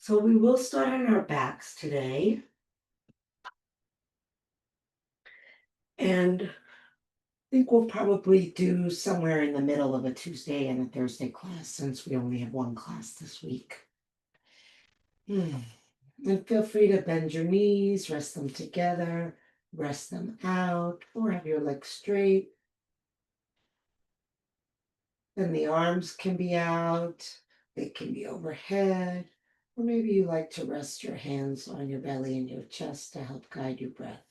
So we will start on our backs today. And I think we'll probably do somewhere in the middle of a Tuesday and a Thursday class since we only have one class this week. And feel free to bend your knees, rest them together, rest them out, or have your legs straight. Then the arms can be out, they can be overhead, or maybe you like to rest your hands on your belly and your chest to help guide your breath.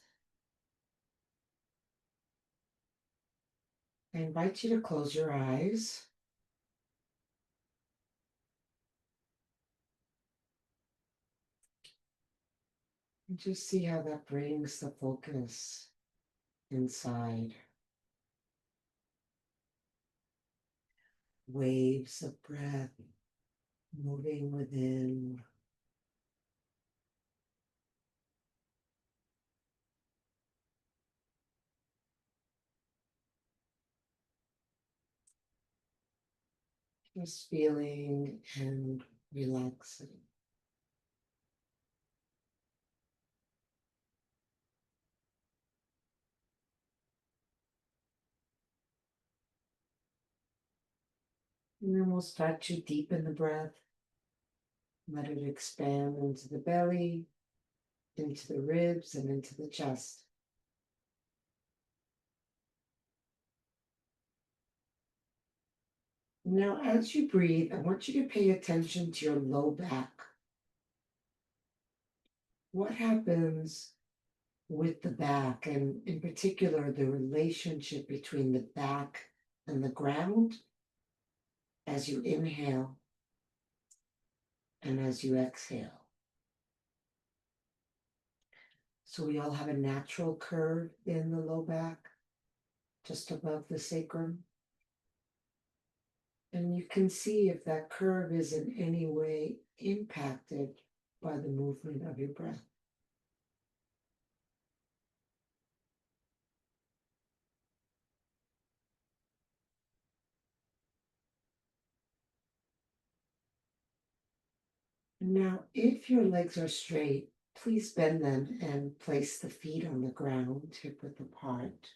I invite you to close your eyes. And just see how that brings the focus inside. Waves of breath moving within. Just feeling and relaxing. And then we'll start to deepen the breath. Let it expand into the belly, into the ribs, and into the chest. Now, as you breathe, I want you to pay attention to your low back. What happens with the back, and in particular, the relationship between the back and the ground as you inhale and as you exhale? So we all have a natural curve in the low back, just above the sacrum. And you can see if that curve is in any way impacted by the movement of your breath. Now, if your legs are straight, please bend them and place the feet on the ground, hip width apart.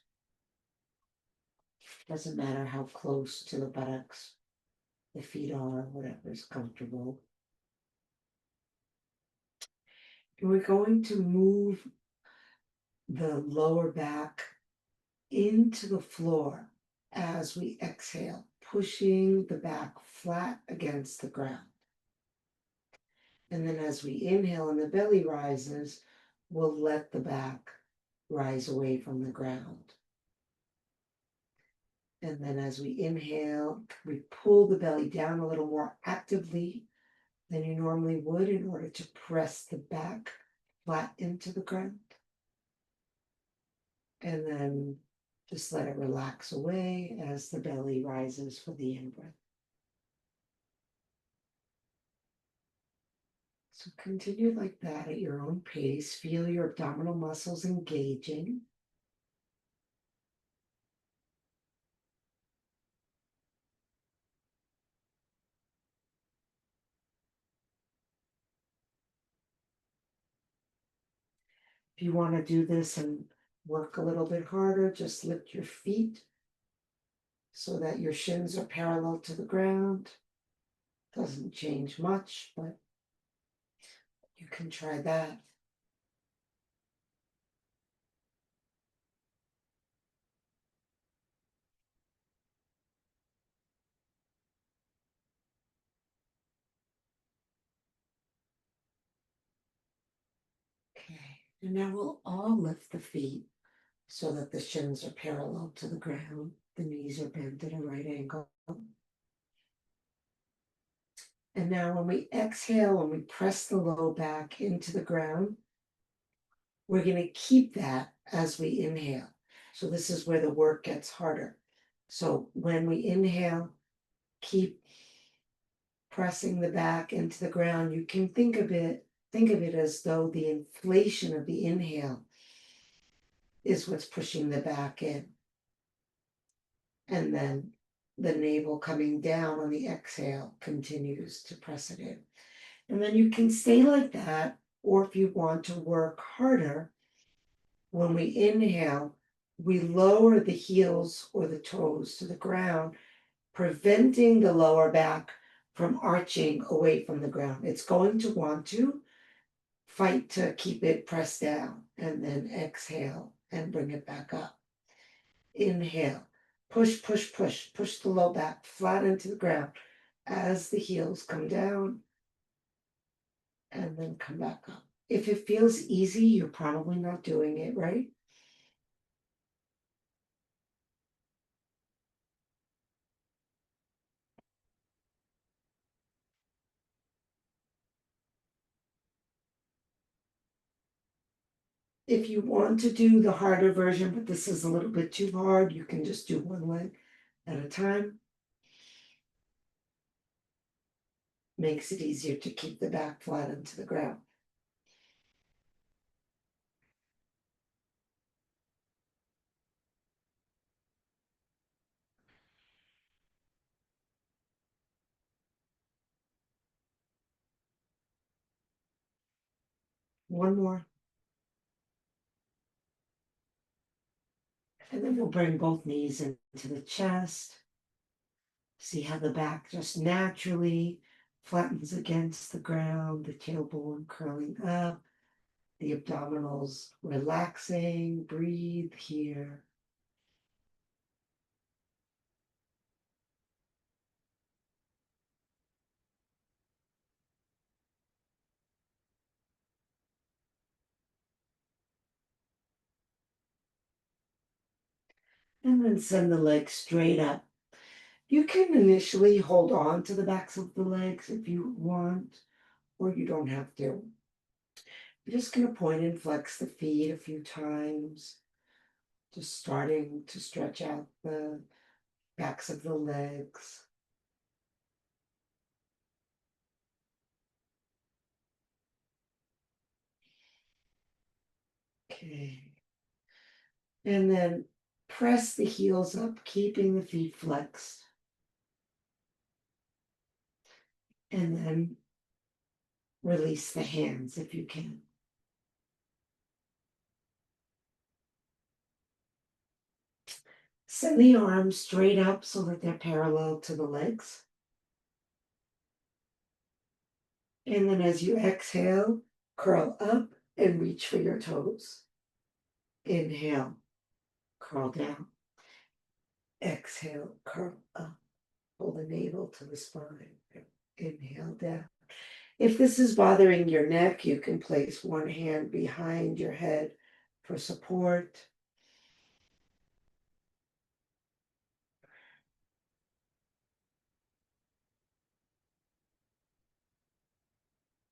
Doesn't matter how close to the buttocks the feet are, whatever is comfortable. And we're going to move the lower back into the floor as we exhale, pushing the back flat against the ground. And then as we inhale and the belly rises, we'll let the back rise away from the ground. And then as we inhale, we pull the belly down a little more actively than you normally would in order to press the back flat into the ground. And then just let it relax away as the belly rises for the in-breath. So continue like that at your own pace. Feel your abdominal muscles engaging. If you want to do this and work a little bit harder, just lift your feet so that your shins are parallel to the ground. Doesn't change much, but you can try that. Okay, and now we'll all lift the feet so that the shins are parallel to the ground. The knees are bent at a right angle. And now when we exhale and we press the low back into the ground, we're going to keep that as we inhale. So this is where the work gets harder. So when we inhale, keep pressing the back into the ground. You can think of it as though the inflation of the inhale is what's pushing the back in. And then the navel coming down on the exhale continues to press it in. And then you can stay like that, or if you want to work harder, when we inhale, we lower the heels or the toes to the ground, preventing the lower back from arching away from the ground. It's going to want to fight to keep it pressed down, and then exhale and bring it back up. Inhale, push, push, push, push the low back flat into the ground as the heels come down and then come back up. If it feels easy, you're probably not doing it right. If you want to do the harder version, but this is a little bit too hard, you can just do one leg at a time. Makes it easier to keep the back flat into the ground. One more. And then we'll bring both knees into the chest. See how the back just naturally flattens against the ground, the tailbone curling up, the abdominals relaxing. Breathe here. And then send the legs straight up. You can initially hold on to the backs of the legs if you want, or you don't have to. I'm just going to point and flex the feet a few times, just starting to stretch out the backs of the legs. Okay. And then press the heels up, keeping the feet flexed. And then release the hands if you can. Send the arms straight up so that they're parallel to the legs. And then as you exhale, curl up and reach for your toes. Inhale, curl down. Exhale, curl up. Pull the navel to the spine. Inhale down. If this is bothering your neck, you can place one hand behind your head for support.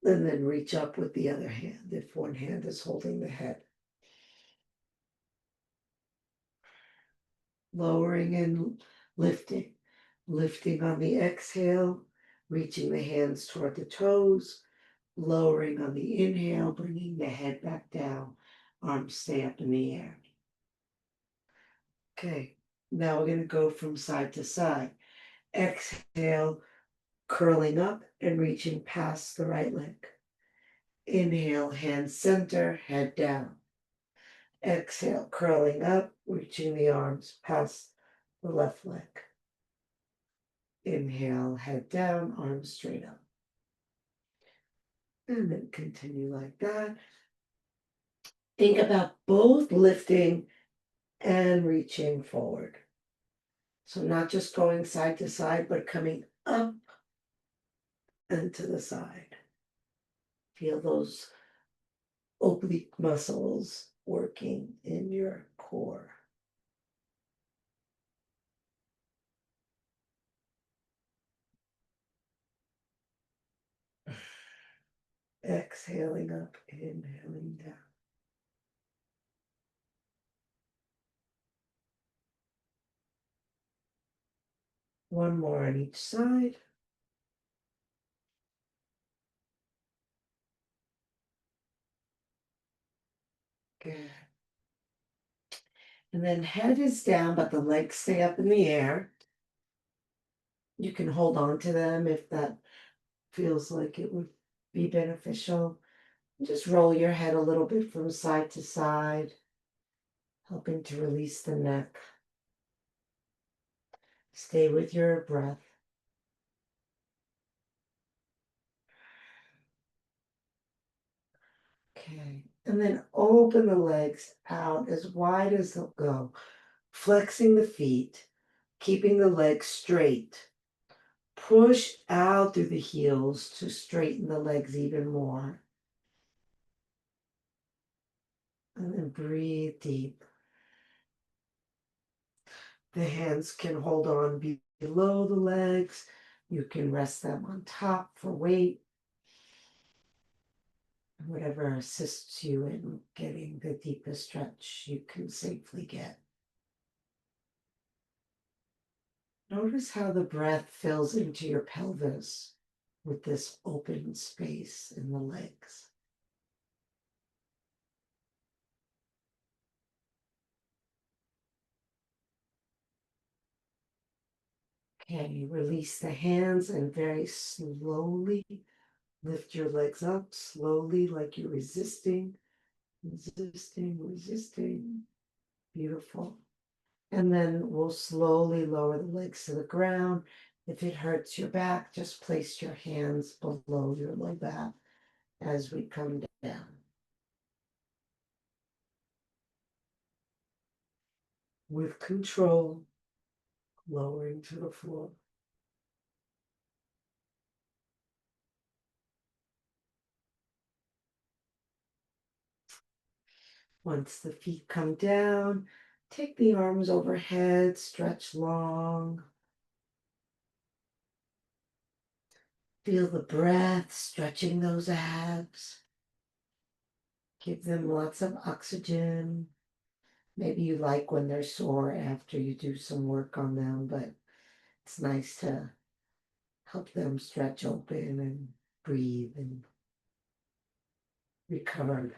And then reach up with the other hand if one hand is holding the head. Lowering and lifting. Lifting on the exhale, reaching the hands toward the toes. Lowering on the inhale, bringing the head back down. Arms stay up in the air. Okay, now we're going to go from side to side. Exhale, curling up and reaching past the right leg. Inhale, hands center, head down. Exhale, curling up, reaching the arms past the left leg. Inhale, head down, arms straight up. And then continue like that. Think about both lifting and reaching forward. So not just going side to side, but coming up and to the side. Feel those oblique muscles working in your core. Exhaling up, inhaling down. One more on each side. Good. And then head is down, but the legs stay up in the air. You can hold on to them if that feels like it would be beneficial. Just roll your head a little bit from side to side, helping to release the neck. Stay with your breath. Okay, and then open the legs out as wide as they'll go, flexing the feet, keeping the legs straight. Push out through the heels to straighten the legs even more. And then breathe deep. The hands can hold on below the legs. You can rest them on top for weight. Whatever assists you in getting the deepest stretch you can safely get. Notice how the breath fills into your pelvis with this open space in the legs. Okay, release the hands and very slowly lift your legs up, slowly, like you're resisting, resisting, resisting. Beautiful. And then we'll slowly lower the legs to the ground. If it hurts your back, just place your hands below your low back as we come down. With control, lowering to the floor. Once the feet come down, take the arms overhead, stretch long. Feel the breath stretching those abs. Give them lots of oxygen. Maybe you like when they're sore after you do some work on them, but it's nice to help them stretch open and breathe and recover.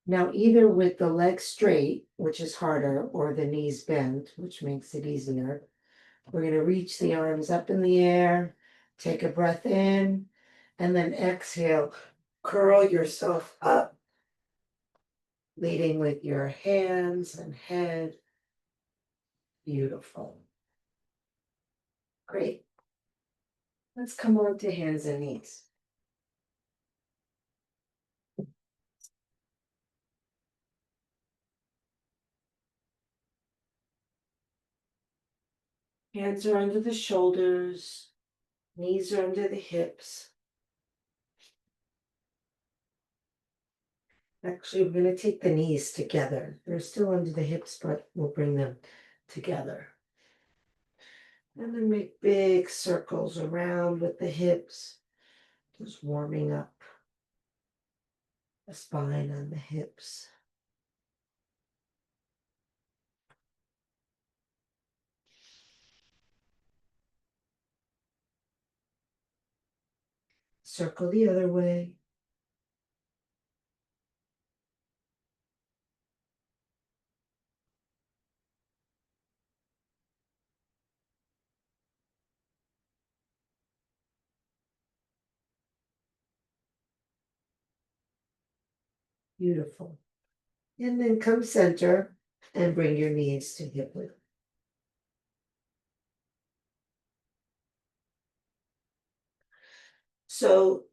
Now, either with the legs straight, which is harder, or the knees bent, which makes it easier, we're going to reach the arms up in the air, take a breath in, and then exhale. Curl yourself up, leading with your hands and head. Beautiful. Great. Let's come on to hands and knees. Hands are under the shoulders, knees are under the hips. Actually, we're going to take the knees together. They're still under the hips, but we'll bring them together. And then make big circles around with the hips, just warming up the spine and the hips. Circle the other way. Beautiful. And then come center and bring your knees to hip width. So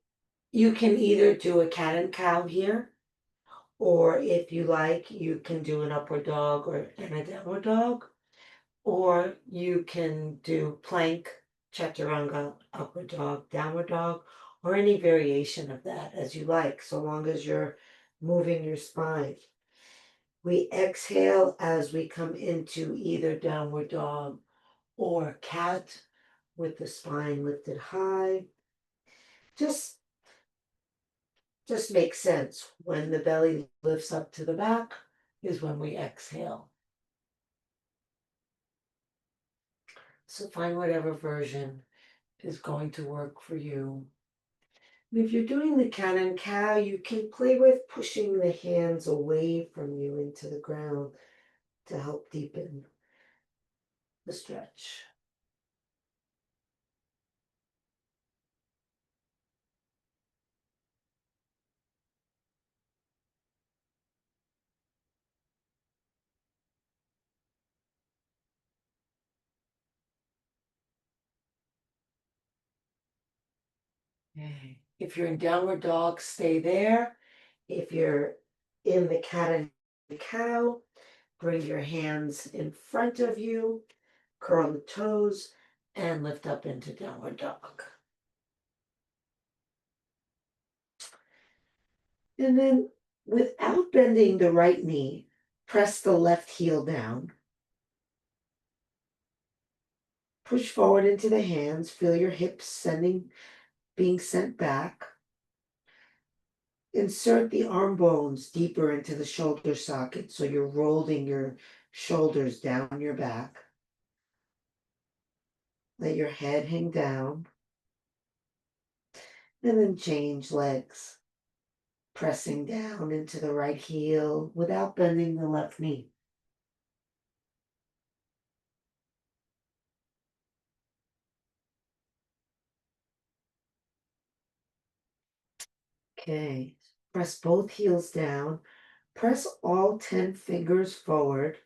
you can either do a cat and cow here, or if you like, you can do an upward dog and a downward dog, or you can do plank, chaturanga, upward dog, downward dog, or any variation of that as you like, so long as you're moving your spine. We exhale as we come into either downward dog or cat with the spine lifted high. Just makes sense. When the belly lifts up to the back is when we exhale. So find whatever version is going to work for you. And if you're doing the cat and cow, you can play with pushing the hands away from you into the ground. to help deepen the stretch. Okay. If you're in downward dog, stay there. If you're in the cat and cow, bring your hands in front of you, curl the toes, and lift up into downward dog. And then, without bending the right knee, press the left heel down. Push forward into the hands, feel your hips being sent back. Insert the arm bones deeper into the shoulder socket so you're rolling your shoulders down your back. Let your head hang down. And then change legs, pressing down into the right heel without bending the left knee. Okay, press both heels down. Press all 10 fingers forward.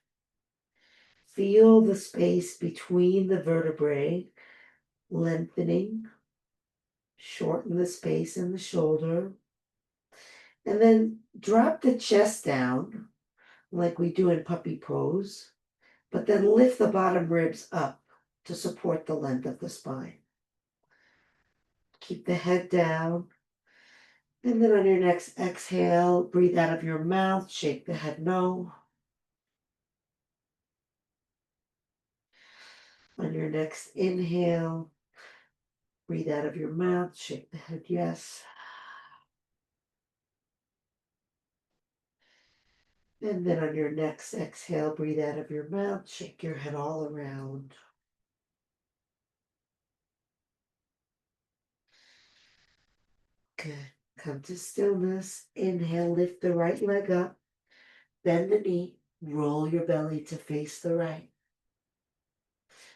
Feel the space between the vertebrae lengthening. Shorten the space in the shoulder. And then drop the chest down like we do in puppy pose, but then lift the bottom ribs up to support the length of the spine. Keep the head down. And then on your next exhale, breathe out of your mouth, shake the head no. On your next inhale, breathe out of your mouth, shake the head yes. And then on your next exhale, breathe out of your mouth, shake your head all around. Good. Come to stillness. Inhale, lift the right leg up, bend the knee, roll your belly to face the right.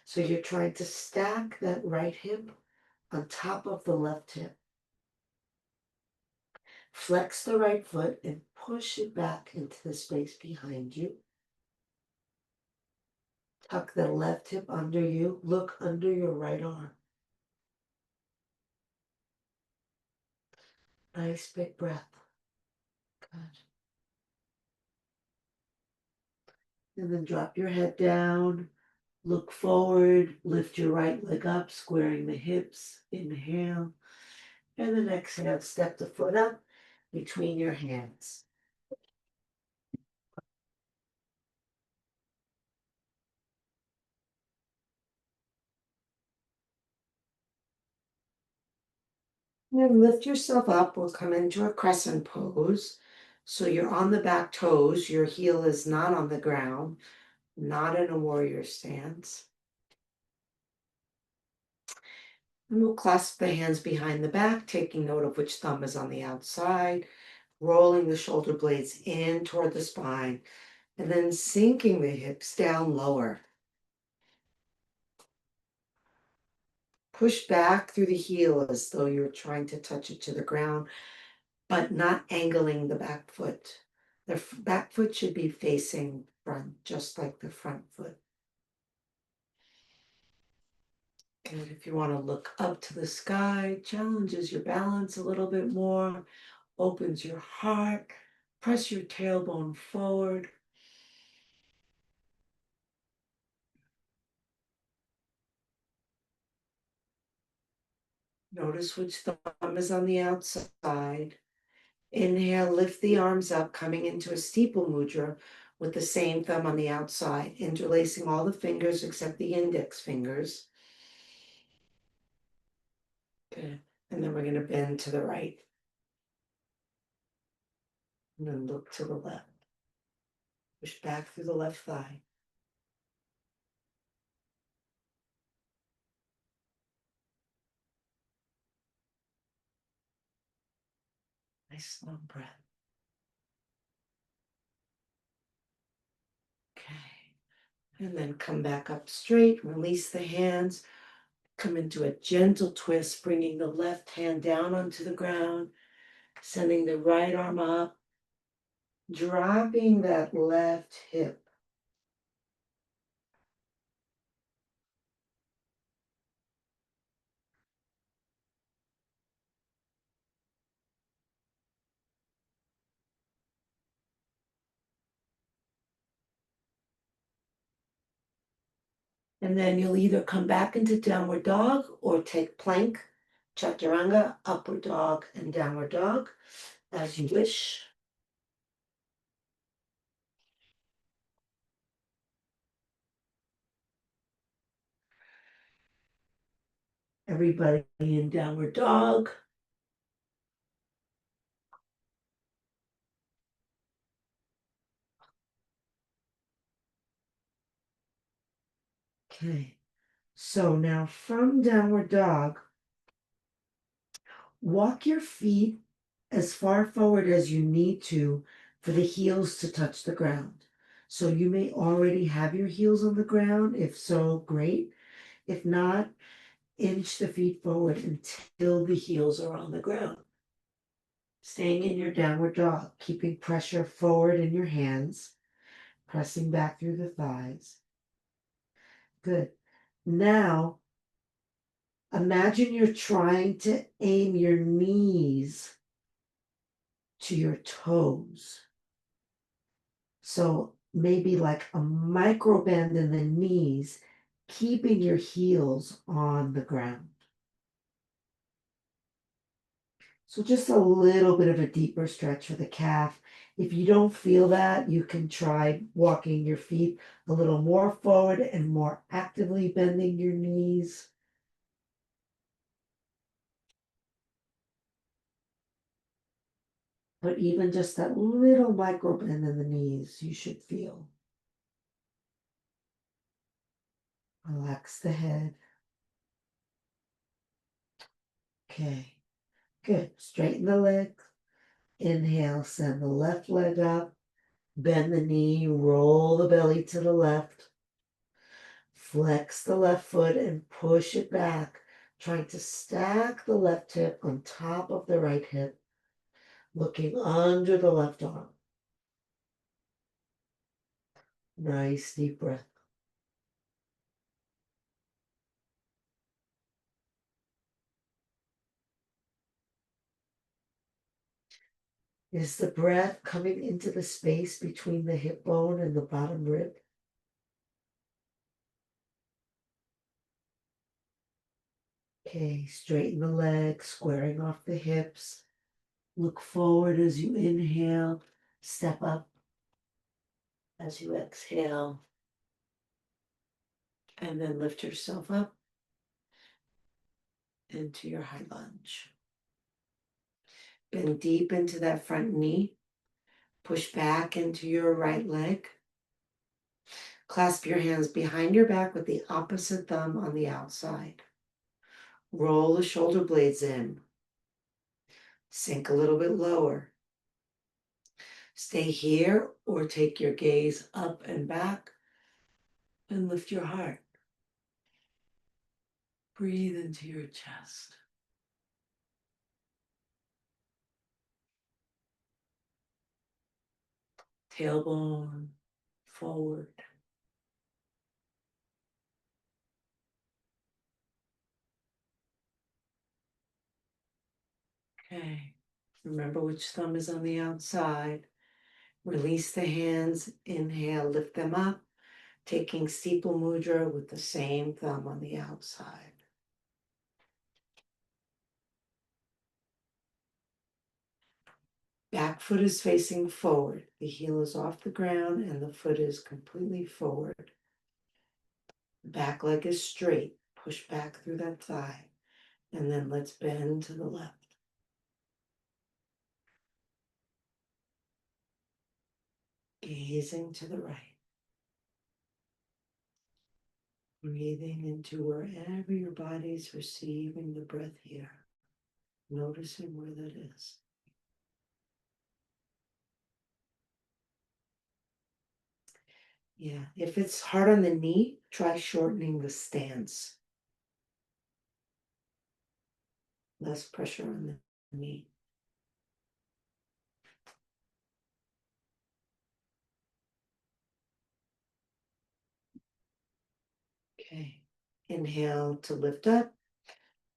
So you're trying to stack that right hip on top of the left hip. Flex the right foot and push it back into the space behind you. Tuck the left hip under you. Look under your right arm. Nice big breath. Good. And then drop your head down. Look forward. Lift your right leg up, squaring the hips. Inhale. And then exhale, step the foot up between your hands. And lift yourself up. We'll come into a crescent pose. So you're on the back toes. Your heel is not on the ground, not in a warrior stance. And we'll clasp the hands behind the back, taking note of which thumb is on the outside, rolling the shoulder blades in toward the spine, and then sinking the hips down lower. Push back through the heel as though you're trying to touch it to the ground, but not angling the back foot. The back foot should be facing front, just like the front foot. And if you want to look up to the sky, challenges your balance a little bit more, opens your heart, press your tailbone forward. Notice which thumb is on the outside. Inhale, lift the arms up, coming into a steeple mudra with the same thumb on the outside, interlacing all the fingers except the index fingers. Good. And then we're going to bend to the right. And then look to the left. Push back through the left thigh. Nice long breath. Okay. And then come back up straight, release the hands, come into a gentle twist, bringing the left hand down onto the ground, sending the right arm up, dropping that left hip. And then you'll either come back into downward dog or take plank, chaturanga, upward dog, and downward dog, as you wish. Everybody in downward dog. Okay, so now from downward dog, walk your feet as far forward as you need to for the heels to touch the ground. So you may already have your heels on the ground. If so, great. If not, inch the feet forward until the heels are on the ground. Staying in your downward dog, keeping pressure forward in your hands, pressing back through the thighs. Good. Now, imagine you're trying to aim your knees to your toes. So maybe like a micro bend in the knees, keeping your heels on the ground. So just a little bit of a deeper stretch for the calf. If you don't feel that, you can try walking your feet a little more forward and more actively bending your knees. But even just that little micro bend in the knees, you should feel. Relax the head. Okay, good. Straighten the legs. Inhale, send the left leg up. Bend the knee, roll the belly to the left. Flex the left foot and push it back, trying to stack the left hip on top of the right hip, looking under the left arm. Nice deep breath. Is the breath coming into the space between the hip bone and the bottom rib? Okay, straighten the legs, squaring off the hips. Look forward as you inhale, step up as you exhale, and then lift yourself up into your high lunge. Bend deep into that front knee. Push back into your right leg. Clasp your hands behind your back with the opposite thumb on the outside. Roll the shoulder blades in. Sink a little bit lower. Stay here or take your gaze up and back and lift your heart. Breathe into your chest. Tailbone forward. Okay. Remember which thumb is on the outside. Release the hands. Inhale, lift them up. Taking steeple mudra with the same thumb on the outside. Back foot is facing forward. The heel is off the ground and the foot is completely forward. Back leg is straight. Push back through that thigh. And then let's bend to the left. Gazing to the right. Breathing into wherever your body's receiving the breath here. Noticing where that is. Yeah, if it's hard on the knee, try shortening the stance. Less pressure on the knee. Okay. Inhale to lift up.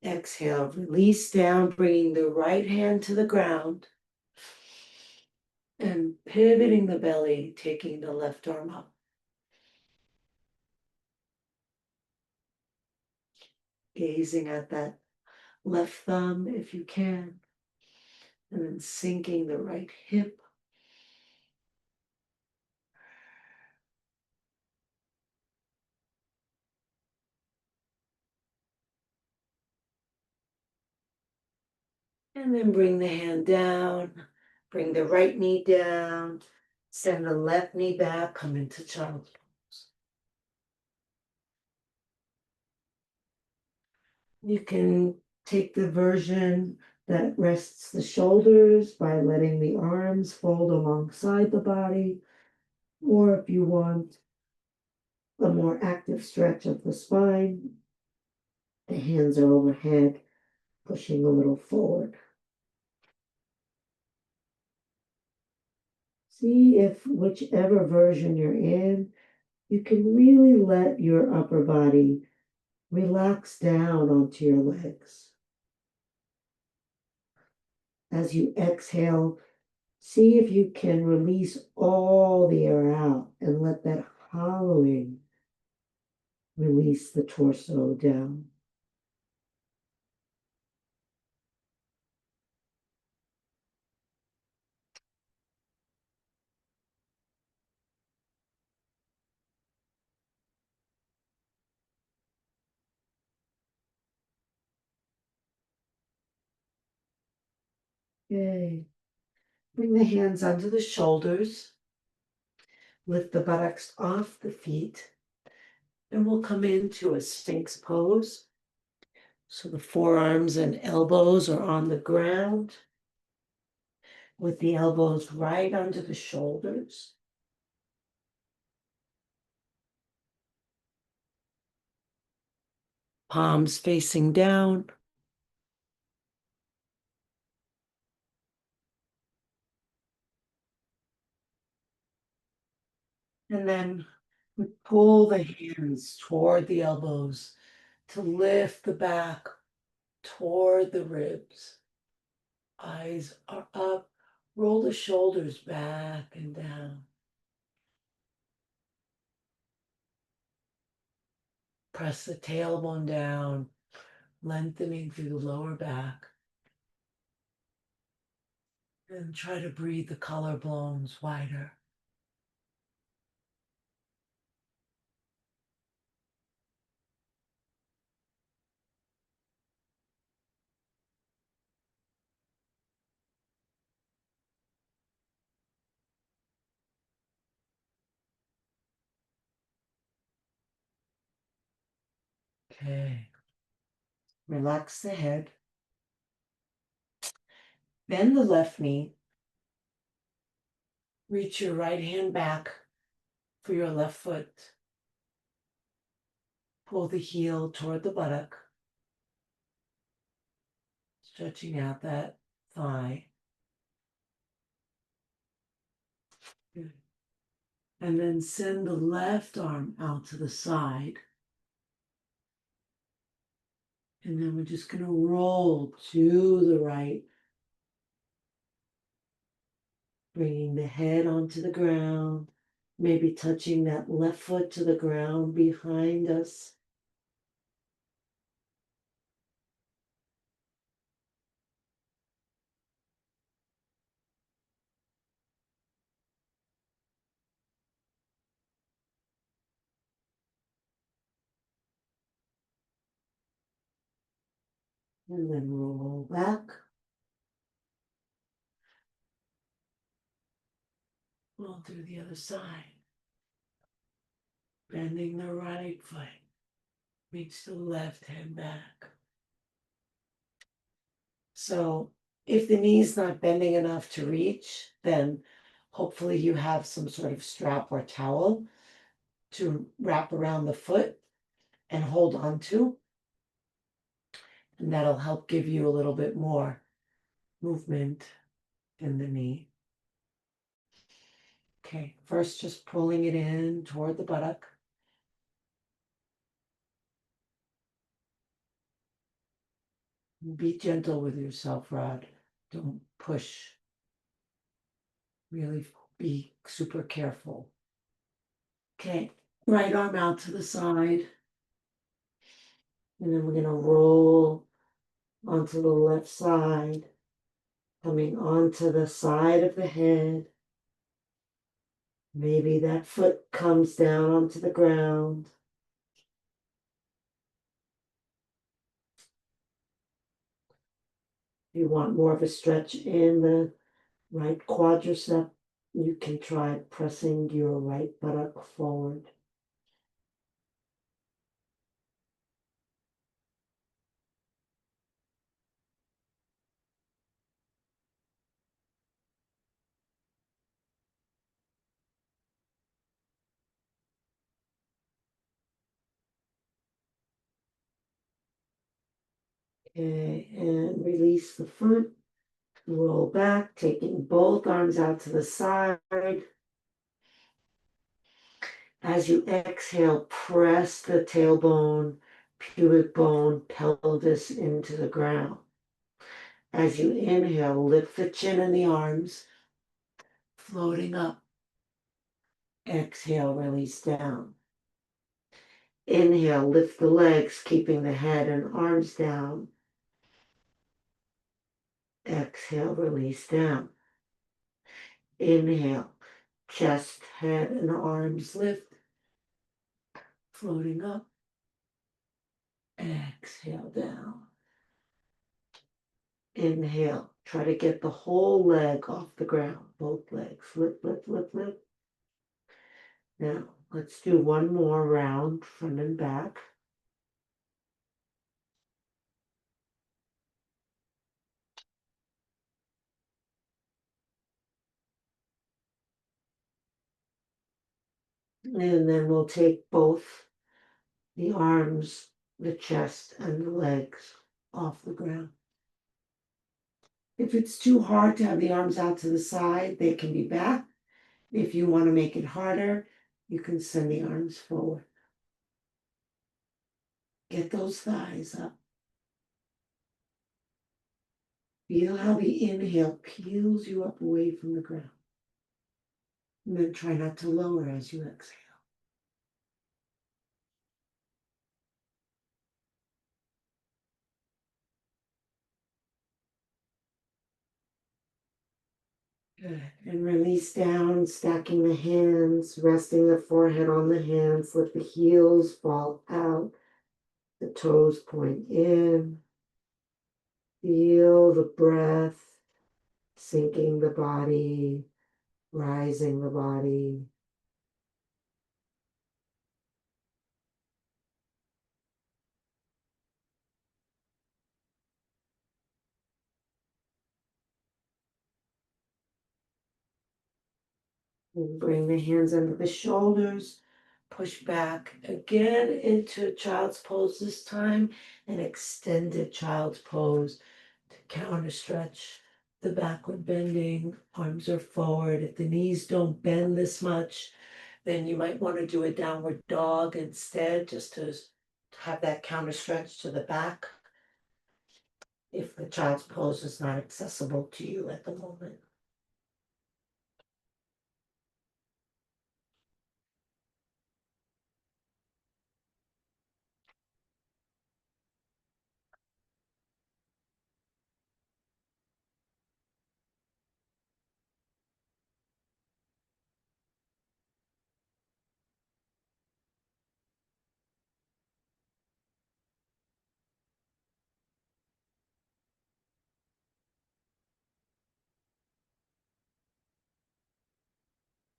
Exhale, release down, bringing the right hand to the ground and pivoting the belly, taking the left arm up. Gazing at that left thumb if you can, and then sinking the right hip. And then bring the hand down, bring the right knee down, send the left knee back, come into child's pose. You can take the version that rests the shoulders by letting the arms fold alongside the body, or if you want a more active stretch of the spine, the hands are overhead, pushing a little forward. See if whichever version you're in, you can really let your upper body relax down onto your legs. As you exhale, see if you can release all the air out and let that hollowing release the torso down. Yay. Bring the hands under the shoulders. Lift the buttocks off the feet. And we'll come into a Sphinx pose. So the forearms and elbows are on the ground with the elbows right under the shoulders. Palms facing down. And then we pull the hands toward the elbows to lift the back toward the ribs. Eyes are up. Roll the shoulders back and down. Press the tailbone down, lengthening through the lower back. And try to breathe the collarbones wider. Okay. Relax the head. Bend the left knee. Reach your right hand back for your left foot. Pull the heel toward the buttock. Stretching out that thigh. Good. And then send the left arm out to the side. And then we're just going to roll to the right, bringing the head onto the ground, maybe touching that left foot to the ground behind us. And then roll back. Roll through the other side. Bending the right foot. Reach the left hand back. So if the knee's not bending enough to reach, then hopefully you have some sort of strap or towel to wrap around the foot and hold on to. And that'll help give you a little bit more movement in the knee. Okay, first just pulling it in toward the buttock. Be gentle with yourself, Rod. Don't push. Really be super careful. Okay, right arm out to the side. And then we're going to roll onto the left side, coming onto the side of the head. Maybe that foot comes down onto the ground. If you want more of a stretch in the right quadricep, you can try pressing your right buttock forward. Okay, and release the foot. Roll back, taking both arms out to the side. As you exhale, press the tailbone, pubic bone, pelvis into the ground. As you inhale, lift the chin and the arms, floating up. Exhale, release down. Inhale, lift the legs, keeping the head and arms down. Exhale, release down. Inhale, chest, head, and arms lift, floating up. Exhale down. Inhale, try to get the whole leg off the ground, both legs. Lift, lift, lift, lift. Now, let's do one more round, front and back. And then we'll take both the arms, the chest, and the legs off the ground. If it's too hard to have the arms out to the side, they can be back. If you want to make it harder, you can send the arms forward. Get those thighs up. Feel how the inhale peels you up away from the ground. And then try not to lower as you exhale. Good. And release down, stacking the hands, resting the forehead on the hands. Let the heels fall out. The toes point in. Feel the breath, sinking the body, rising the body. And bring the hands under the shoulders. Push back again into child's pose this time, an extended child's pose to counter stretch the backward bending. Arms are forward. If the knees don't bend this much, then you might want to do a downward dog instead, just to have that counter stretch to the back if the child's pose is not accessible to you at the moment.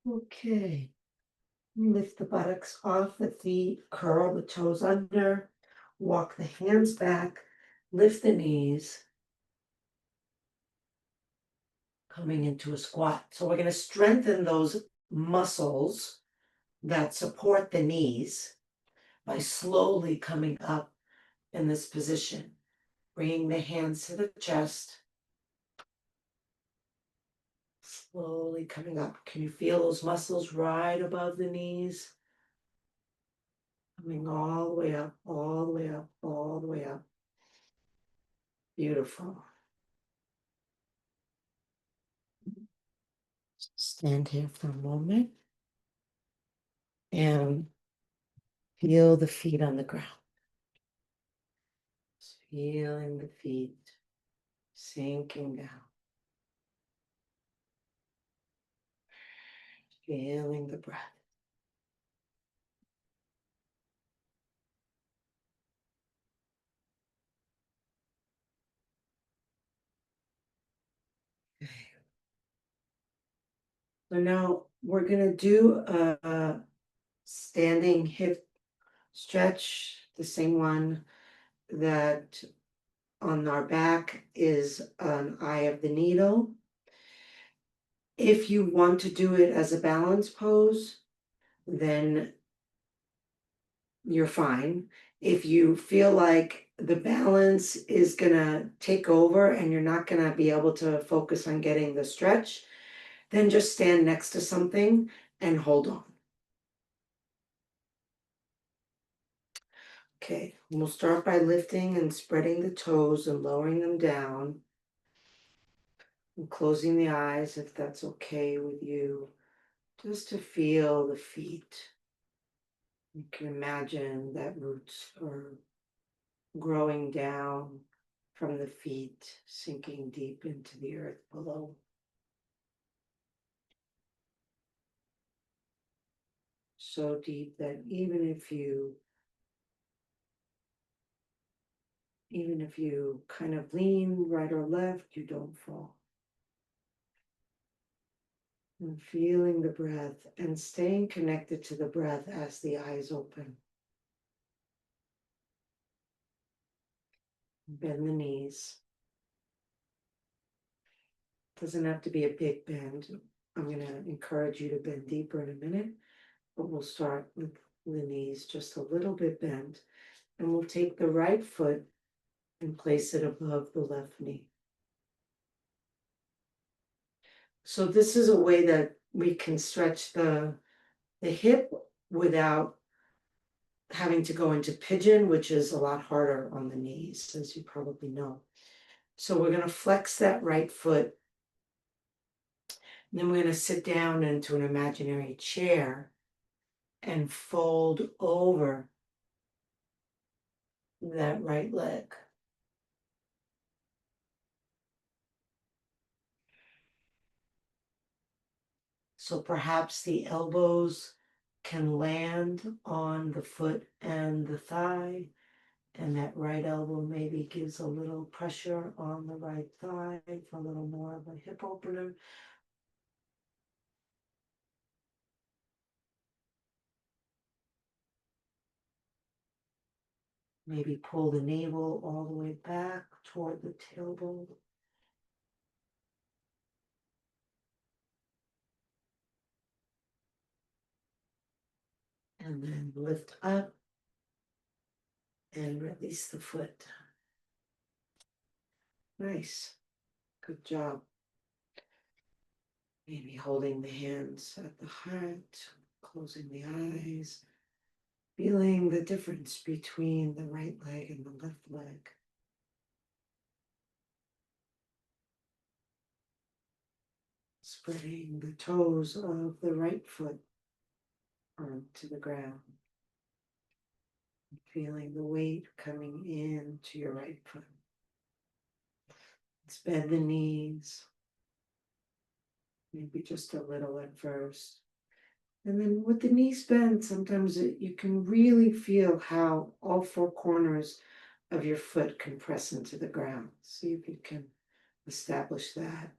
Okay. Lift the buttocks off the feet, curl the toes under, walk the hands back, lift the knees, coming into a squat. So we're going to strengthen those muscles that support the knees by slowly coming up in this position, bringing the hands to the chest, slowly coming up. Can you feel those muscles right above the knees? Coming all the way up, all the way up, all the way up. Beautiful. Stand here for a moment and feel the feet on the ground. Just feeling the feet sinking down. Feeling the breath. Okay. So now we're going to do a standing hip stretch, the same one that on our back is an eye of the needle. If you want to do it as a balance pose, then you're fine. If you feel like the balance is gonna take over and you're not gonna be able to focus on getting the stretch, then just stand next to something and hold on. Okay, we'll start by lifting and spreading the toes and lowering them down. And closing the eyes if that's okay with you, just to feel the feet. You can imagine that roots are growing down from the feet, sinking deep into the earth below. So deep that even if you kind of lean right or left, you don't fall. And feeling the breath and staying connected to the breath as the eyes open. Bend the knees. Doesn't have to be a big bend. I'm going to encourage you to bend deeper in a minute, but we'll start with the knees just a little bit bent. And we'll take the right foot and place it above the left knee. So this is a way that we can stretch the hip without having to go into pigeon, which is a lot harder on the knees, as you probably know. So we're going to flex that right foot. And then we're going to sit down into an imaginary chair and fold over that right leg. So perhaps the elbows can land on the foot and the thigh, and that right elbow maybe gives a little pressure on the right thigh for a little more of a hip opener. Maybe pull the navel all the way back toward the tailbone. And then lift up and release the foot. Nice. Good job. Maybe holding the hands at the heart, closing the eyes, feeling the difference between the right leg and the left leg. Spreading the toes of the right foot onto the ground. Feeling the weight coming into your right foot. Let's bend the knees. Maybe just a little at first. And then with the knees bent, sometimes you can really feel how all four corners of your foot can press into the ground. See if you can establish that.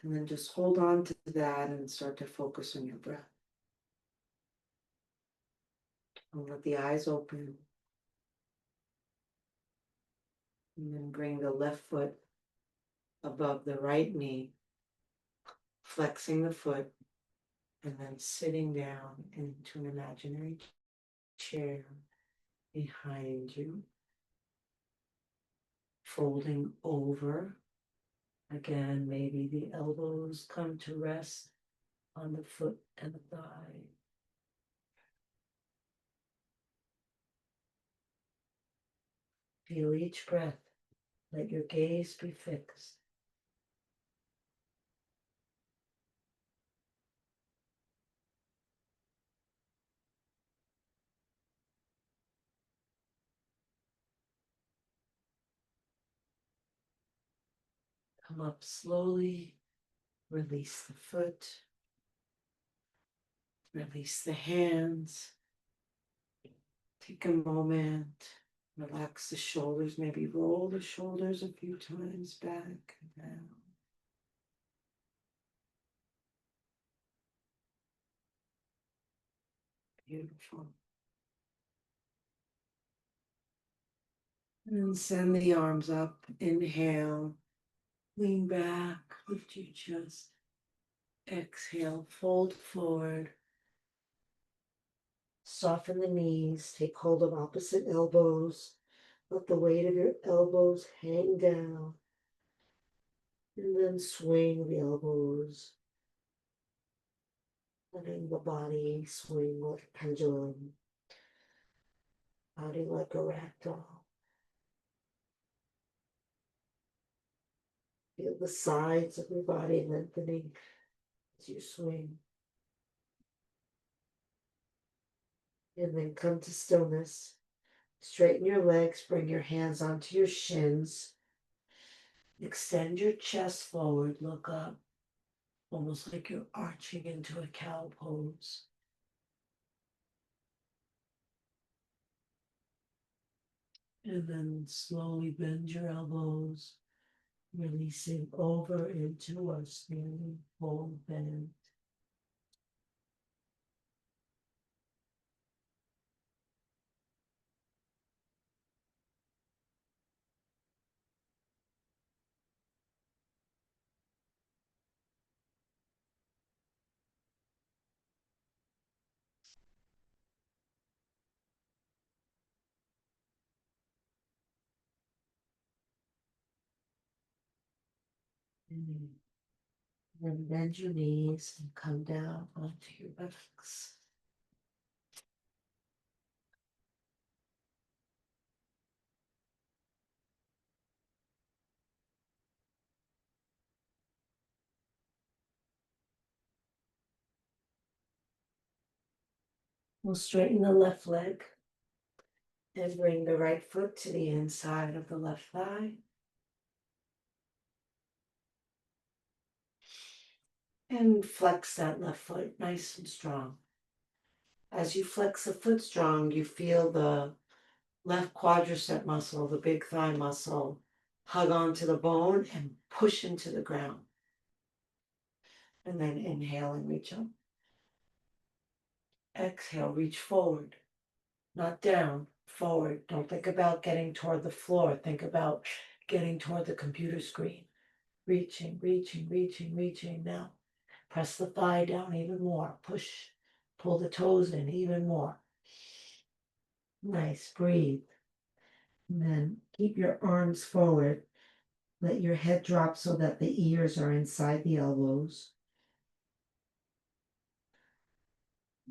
And then just hold on to that and start to focus on your breath. And let the eyes open. And then bring the left foot above the right knee, flexing the foot, And then sitting down into an imaginary chair behind you, folding over. Again, maybe the elbows come to rest on the foot and the thigh. Feel each breath. Let your gaze be fixed. Come up slowly. Release the foot. Release the hands. Take a moment. Relax the shoulders. Maybe roll the shoulders a few times back and down. Beautiful. And send the arms up. Inhale. Lean back. Lift your chest. Exhale. Fold forward. Soften the knees. Take hold of opposite elbows. Let the weight of your elbows hang down. And then swing the elbows. Letting the body swing like a pendulum. Body like a rag doll. Feel the sides of your body lengthening as you swing. And then come to stillness. Straighten your legs, bring your hands onto your shins. Extend your chest forward, look up, almost like you're arching into a cow pose. And then slowly bend your elbows, releasing over into a standing full bend. And then bend your knees and come down onto your buttocks. We'll straighten the left leg and bring the right foot to the inside of the left thigh. And flex that left foot nice and strong. As you flex the foot strong, you feel the left quadricep muscle, the big thigh muscle, hug onto the bone and push into the ground. And then inhale and reach up. Exhale, reach forward, not down, forward. Don't think about getting toward the floor. Think about getting toward the computer screen. Reaching, reaching, reaching, reaching. Now, press the thigh down even more. Push, pull the toes in even more. Nice, breathe. And then keep your arms forward. Let your head drop so that the ears are inside the elbows.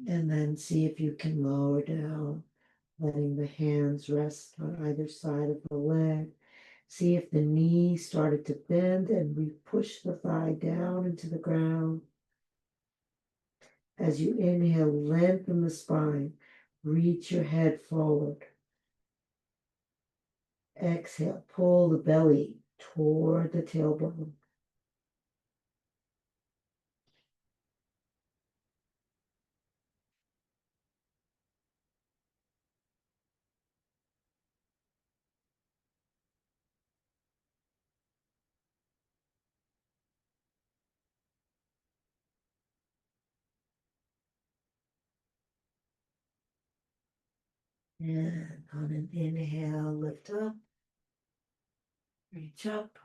And then see if you can lower down, letting the hands rest on either side of the leg. See if the knee started to bend and we push the thigh down into the ground. As you inhale, lengthen the spine. Reach your head forward. Exhale, pull the belly toward the tailbone. And on an inhale, lift up, reach up.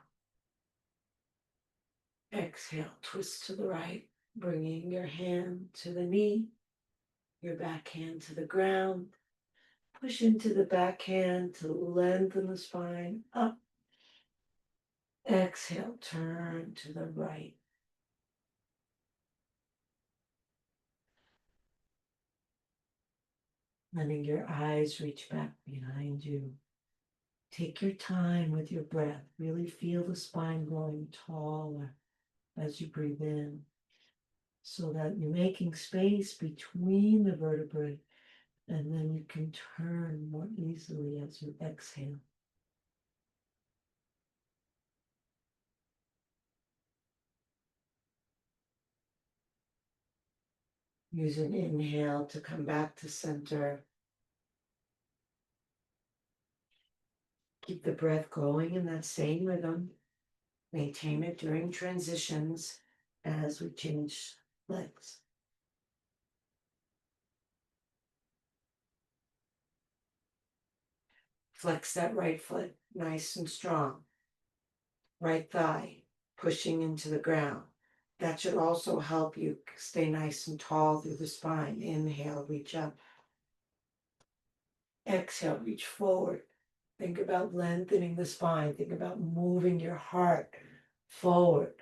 Exhale, twist to the right. Bringing your hand to the knee, your back hand to the ground. Push into the back hand to lengthen the spine up. Exhale, turn to the right. Letting your eyes reach back behind you. Take your time with your breath. Really feel the spine growing taller as you breathe in, so that you're making space between the vertebrae, and then you can turn more easily as you exhale. Use an inhale to come back to center. Keep the breath going in that same rhythm. Maintain it during transitions as we change legs. Flex that right foot nice and strong. Right thigh pushing into the ground. That should also help you stay nice and tall through the spine. Inhale, reach up. Exhale, reach forward. Think about lengthening the spine. Think about moving your heart forward.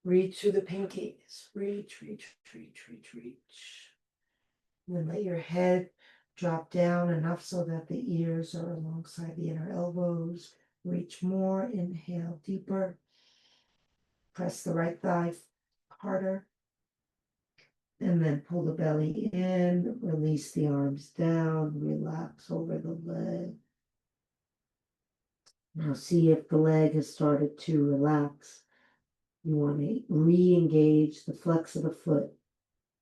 Reach through the pinkies. Reach, reach, reach, reach, reach. And then let your head drop down enough so that the ears are alongside the inner elbows. Reach more. Inhale deeper. Press the right thigh harder. And then pull the belly in. Release the arms down. Relax over the leg. Now see if the leg has started to relax. You want to re-engage the flex of the foot.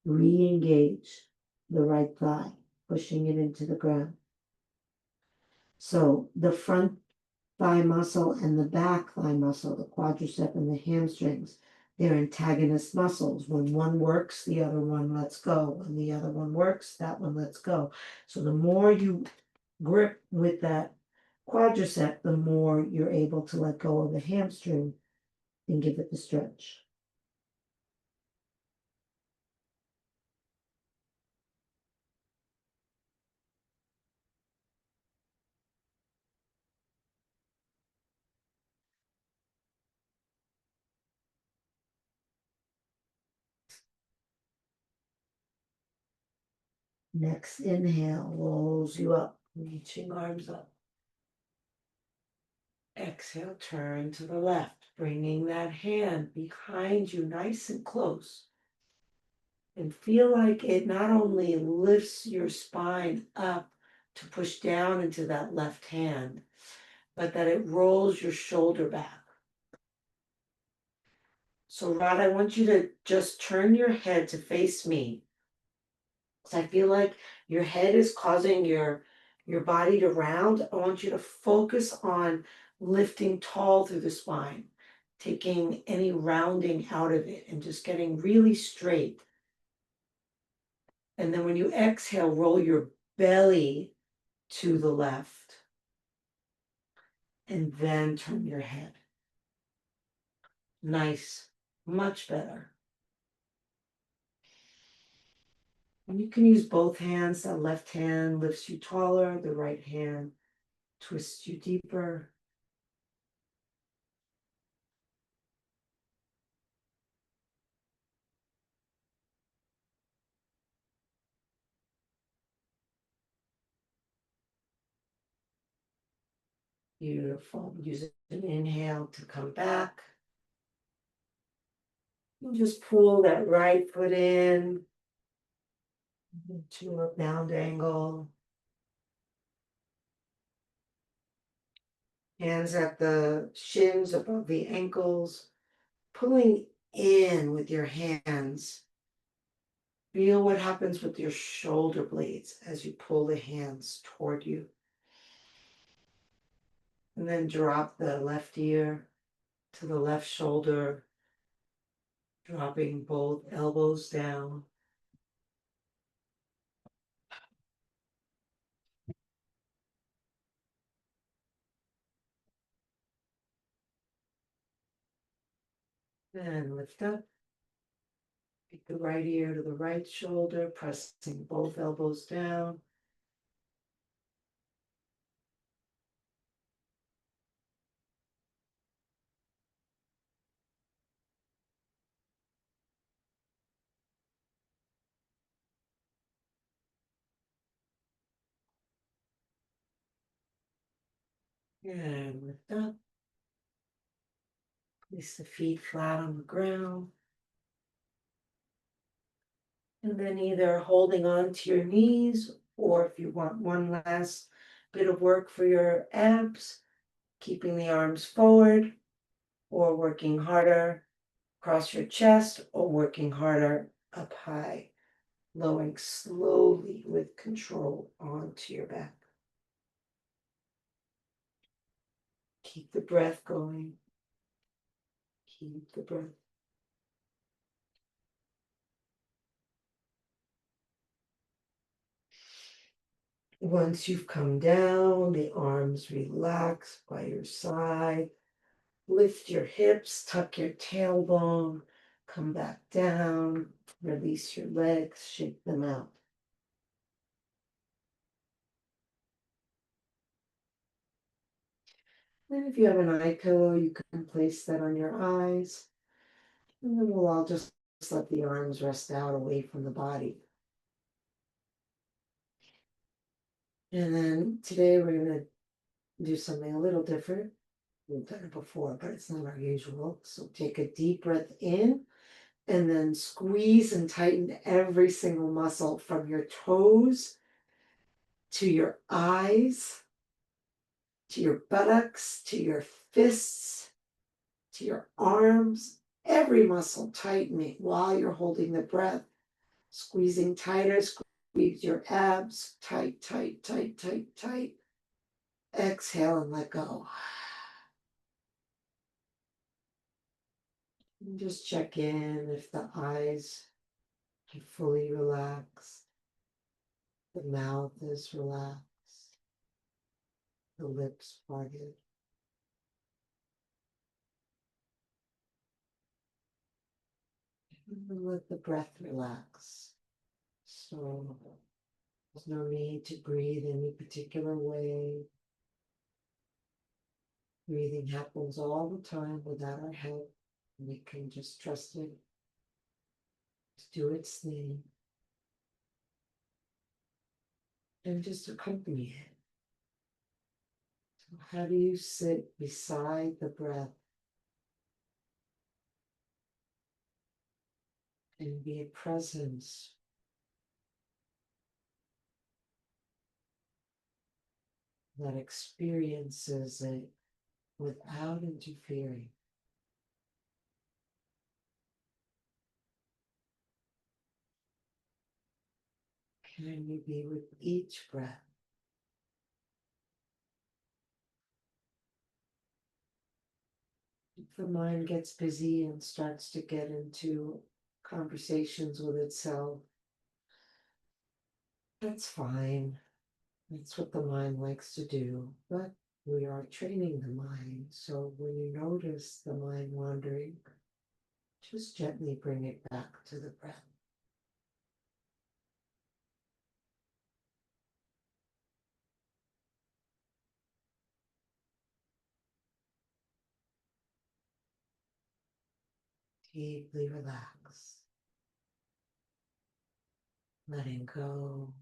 Re-engage the right thigh, pushing it into the ground. So the front thigh muscle and the back thigh muscle, the quadricep and the hamstrings, they're antagonist muscles. When one works, the other one lets go. When the other one works, that one lets go. So the more you grip with that quadricep, the more you're able to let go of the hamstring and give it the stretch. Next inhale rolls you up, reaching arms up. Exhale, turn to the left, bringing that hand behind you nice and close. And feel like it not only lifts your spine up to push down into that left hand, but that it rolls your shoulder back. So Rod, I want you to just turn your head to face me. So I feel like your head is causing your body to round. I want you to focus on lifting tall through the spine, taking any rounding out of it and just getting really straight. And then when you exhale, roll your belly to the left and then turn your head. Nice, much better. And you can use both hands. That left hand lifts you taller, the right hand twists you deeper. Beautiful. Use an inhale to come back. And just pull that right foot in to a bound angle. Hands at the shins above the ankles. Pulling in with your hands. Feel what happens with your shoulder blades as you pull the hands toward you. And then drop the left ear to the left shoulder, dropping both elbows down. And lift up. the right ear to the right shoulder, pressing both elbows down. And lift up. Place the feet flat on the ground. And then either holding on to your knees, or if you want one last bit of work for your abs, keeping the arms forward, or working harder across your chest, or working harder up high, lowering slowly with control onto your back. Keep the breath going. Keep the breath. Once you've come down, the arms relax by your side. Lift your hips, tuck your tailbone, come back down, release your legs, shake them out. And if you have an eye pillow, you can place that on your eyes. And then we'll all just let the arms rest out away from the body. And then today we're going to do something a little different. We've done it before, but it's not our usual. So take a deep breath in and then squeeze and tighten every single muscle from your toes to your eyes, to your buttocks, to your fists, to your arms, every muscle tightening while you're holding the breath, squeezing tighter, squeeze your abs, tight, tight, tight, tight, tight. Exhale and let go. And just check in if the eyes are fully relaxed, the mouth is relaxed, the lips parted. And let the breath relax. So there's no need to breathe any particular way. Breathing happens all the time without our help. We can just trust it to do its thing and just accompany it. So how do you sit beside the breath and be a presence that experiences it without interfering? Can you be with each breath? If the mind gets busy and starts to get into conversations with itself, that's fine. That's what the mind likes to do. But we are training the mind. So when you notice the mind wandering, just gently bring it back to the breath. Deeply relax. Letting go.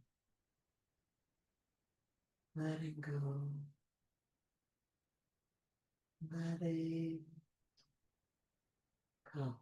Letting go. Letting go.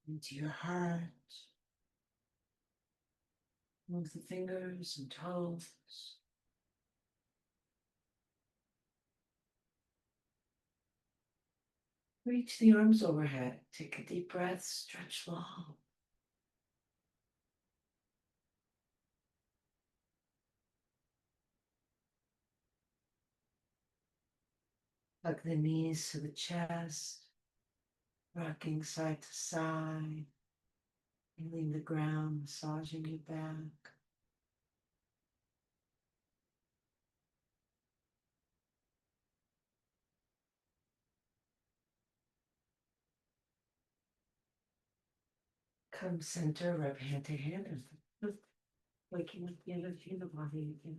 into your heart. Move the fingers and toes. Reach the arms overhead. Take a deep breath, stretch long. Hug the knees to the chest, rocking side to side, feeling the ground massaging your back. Come center, rub hand to hand, and waking up the energy in the body again.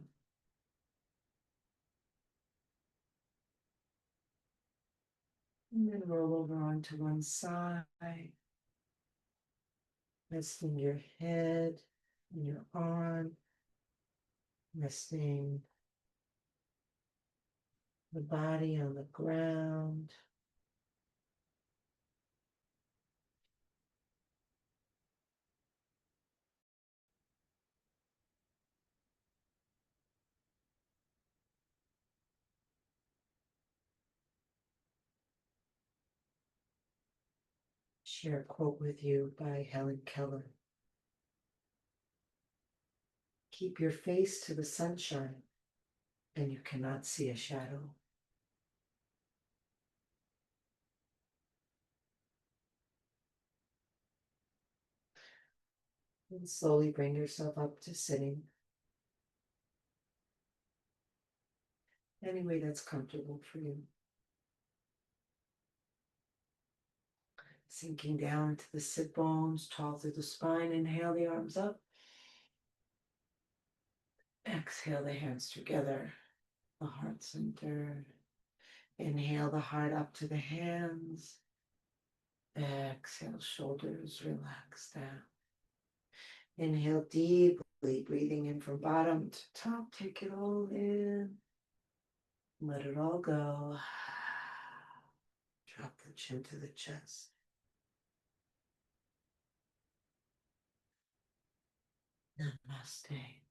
And then roll over onto one side, resting your head and your arm, resting the body on the ground. Share a quote with you by Helen Keller. Keep your face to the sunshine, and you cannot see a shadow. And slowly bring yourself up to sitting. Any way that's comfortable for you. Sinking down into the sit bones, tall through the spine. Inhale the arms up. Exhale the hands together, the heart centered. Inhale the heart up to the hands. Exhale, shoulders relax down. Inhale deeply, breathing in from bottom to top. Take it all in. Let it all go. Drop the chin to the chest. Namaste.